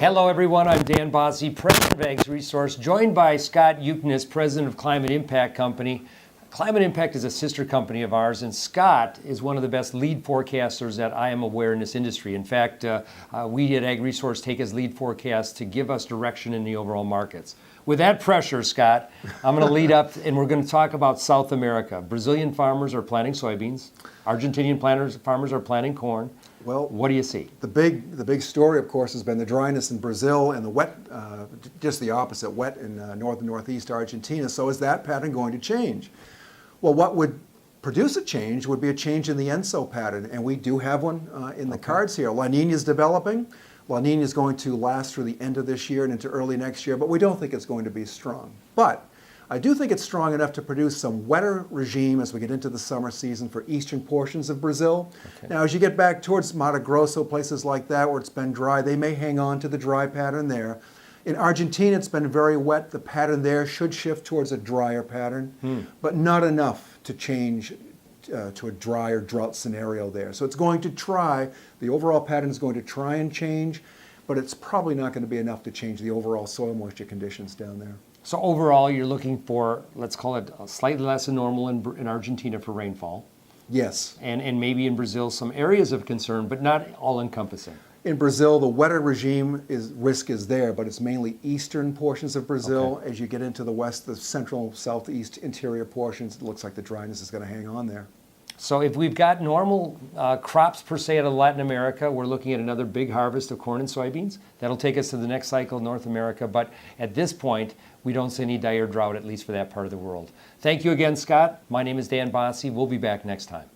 Hello, everyone. I'm Dan Basse, president of AgResource, joined by Scott Yuknis, president of Climate Impact Company. Climate Impact is a sister company of ours, and Scott is one of the best lead forecasters that I am aware in this industry. In fact, we at AgResource take his lead forecast to give us direction in the overall markets. With that pressure, Scott, I'm going to lead up, and we're going to talk about South America. Brazilian farmers are planting soybeans. Argentinian farmers are planting corn. Well, what do you see? The big story, of course, has been the dryness in Brazil and the wet, just the opposite, wet in north and northeast Argentina. So is that pattern going to change? Well, what would produce a change would be a change in the ENSO pattern, and we do have one in the cards here. La Nina is developing. La Nina is going to last through the end of this year and into early next year, but we don't think it's going to be strong. But I do think it's strong enough to produce some wetter regime as we get into the summer season for eastern portions of Brazil. Okay. Now, as you get back towards Mato Grosso, places like that where it's been dry, they may hang on to the dry pattern there. In Argentina, it's been very wet. The pattern there should shift towards a drier pattern, but not enough to change to a drier drought scenario there. So it's going to try, the overall pattern is going to try and change, but it's probably not going to be enough to change the overall soil moisture conditions down there. So overall, you're looking for, let's call it slightly less than normal in Argentina for rainfall. Yes. And maybe in Brazil some areas of concern, but not all-encompassing. In Brazil, the wetter regime risk is there, but it's mainly eastern portions of Brazil. Okay. As you get into the west, the central, southeast, interior portions, it looks like the dryness is going to hang on there. So if we've got normal crops per se out of Latin America, we're looking at another big harvest of corn and soybeans. That'll take us to the next cycle, North America. But at this point, we don't see any dire drought, at least for that part of the world. Thank you again, Scott. My name is Dan Basse. We'll be back next time.